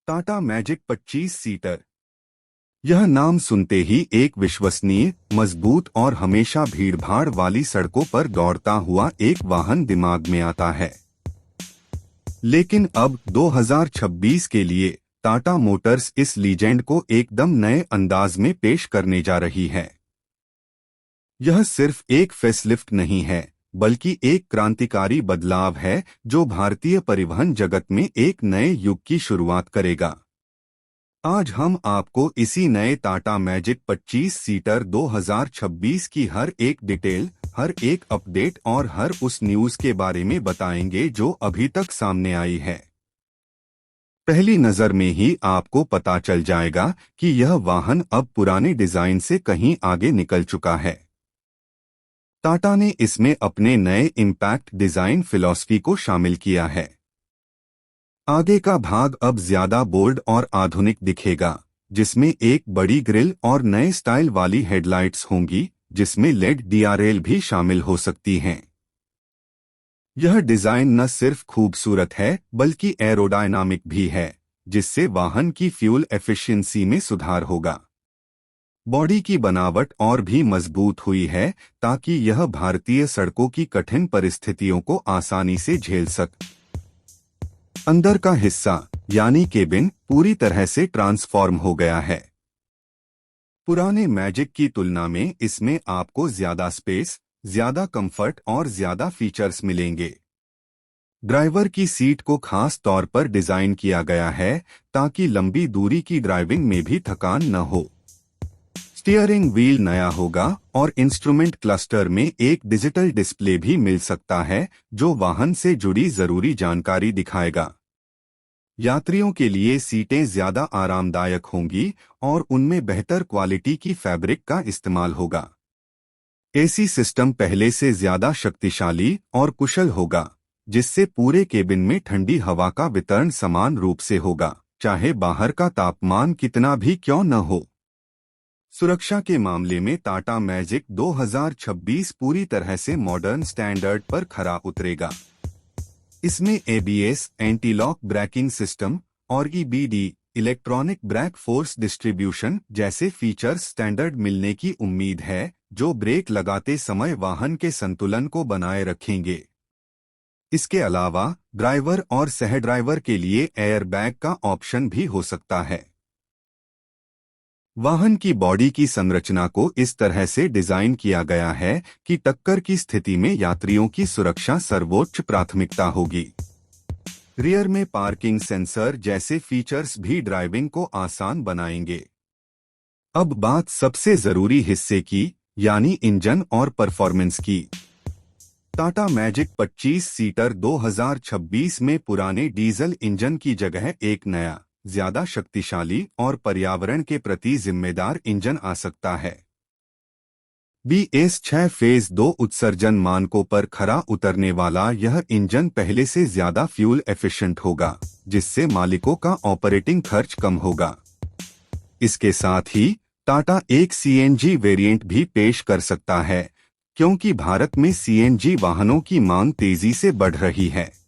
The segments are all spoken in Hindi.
Tata magic 25 seater. यह नाम सुनते ही एक विश्वसनीय, मजबूत और हमेशा भीड़भाड़ वाली सड़कों पर दौड़ता हुआ एक वाहन दिमाग में आता है। लेकिन अब 2026 के लिए टाटा मोटर्स इस लीजेंड को एकदम नए अंदाज में पेश करने जा रही है। यह सिर्फ एक फेसलिफ्ट नहीं है, बल्कि एक क्रांतिकारी बदलाव है जो भारतीय परिवहन जगत में एक नए युग की शुरुआत करेगा। आज हम आपको इसी नए टाटा मैजिक 25 सीटर 2026 की हर एक डिटेल, हर एक अपडेट और हर उस न्यूज के बारे में बताएंगे जो अभी तक सामने आई है। पहली नजर में ही आपको पता चल जाएगा कि यह वाहन अब पुराने डिजाइन से कहीं आगे निकल चुका है। टाटा ने इसमें अपने नए इम्पैक्ट डिजाइन फिलॉसफी को शामिल किया है। आगे का भाग अब ज्यादा बोल्ड और आधुनिक दिखेगा, जिसमें एक बड़ी ग्रिल और नए स्टाइल वाली हेडलाइट्स होंगी, जिसमें लेड डीआरएल भी शामिल हो सकती हैं। यह डिजाइन न सिर्फ खूबसूरत है बल्कि एरोडायनामिक भी है, जिससे वाहन की फ्यूल एफिशिएंसी में सुधार होगा। बॉडी की बनावट और भी मजबूत हुई है ताकि यह भारतीय सड़कों की कठिन परिस्थितियों को आसानी से झेल सके। अंदर का हिस्सा यानी केबिन पूरी तरह से ट्रांसफॉर्म हो गया है। पुराने मैजिक की तुलना में इसमें आपको ज्यादा स्पेस, ज्यादा कंफर्ट और ज्यादा फीचर्स मिलेंगे। ड्राइवर की सीट को खास तौर पर डिजाइन किया गया है ताकि लंबी दूरी की ड्राइविंग में भी थकान न हो। स्टीयरिंग व्हील नया होगा और इंस्ट्रूमेंट क्लस्टर में एक डिजिटल डिस्प्ले भी मिल सकता है जो वाहन से जुड़ी जरूरी जानकारी दिखाएगा। यात्रियों के लिए सीटें ज्यादा आरामदायक होंगी और उनमें बेहतर क्वालिटी की फैब्रिक का इस्तेमाल होगा। एसी सिस्टम पहले से ज्यादा शक्तिशाली और कुशल होगा, जिससे पूरे केबिन में ठंडी हवा का वितरण समान रूप से होगा, चाहे बाहर का तापमान कितना भी क्यों न हो। सुरक्षा के मामले में टाटा मैजिक 2026 पूरी तरह से मॉडर्न स्टैंडर्ड पर खरा उतरेगा। इसमें ABS, anti lock braking system और EBD, electronic brake force distribution जैसे फीचर्स स्टैंडर्ड मिलने की उम्मीद है, जो ब्रेक लगाते समय वाहन के संतुलन को बनाए रखेंगे। इसके अलावा ड्राइवर और सह ड्राइवर के लिए एयरबैग का ऑप्शन भी हो सकता है। वाहन की बॉडी की संरचना को इस तरह से डिजाइन किया गया है कि टक्कर की स्थिति में यात्रियों की सुरक्षा सर्वोच्च प्राथमिकता होगी। रियर में पार्किंग सेंसर जैसे फीचर्स भी ड्राइविंग को आसान बनाएंगे। अब बात सबसे जरूरी हिस्से की, यानी इंजन और परफॉर्मेंस की। टाटा मैजिक 25 सीटर 2026 में पुराने डीजल इंजन की जगह एक नया, ज्यादा शक्तिशाली और पर्यावरण के प्रति जिम्मेदार इंजन आ सकता है। BS6 फेज 2 उत्सर्जन मानकों पर खरा उतरने वाला यह इंजन पहले से ज्यादा फ्यूल एफिशिएंट होगा, जिससे मालिकों का ऑपरेटिंग खर्च कम होगा। इसके साथ ही टाटा एक सीएनजी वेरिएंट भी पेश कर सकता है, क्योंकि भारत में सीएनजी वाहनों की मांग तेजी से बढ़ रही है।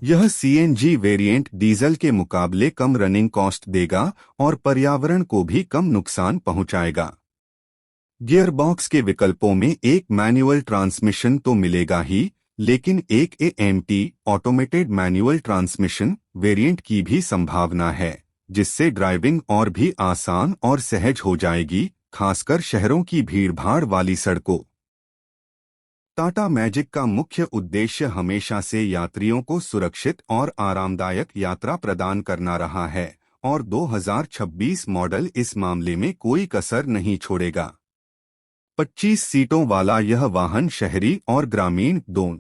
यह सीएनजी वेरिएंट डीजल के मुकाबले कम रनिंग कॉस्ट देगा और पर्यावरण को भी कम नुकसान पहुंचाएगा। गियरबॉक्स के विकल्पों में एक मैनुअल ट्रांसमिशन तो मिलेगा ही, लेकिन एक AMT automated manual transmission variant की भी संभावना है, जिससे ड्राइविंग और भी आसान और सहज हो जाएगी, खासकर शहरों की भीड़भाड़ वाली सड़कों। टाटा मैजिक का मुख्य उद्देश्य हमेशा से यात्रियों को सुरक्षित और आरामदायक यात्रा प्रदान करना रहा है और 2026 मॉडल इस मामले में कोई कसर नहीं छोड़ेगा। 25 सीटों वाला यह वाहन शहरी और ग्रामीण दोनों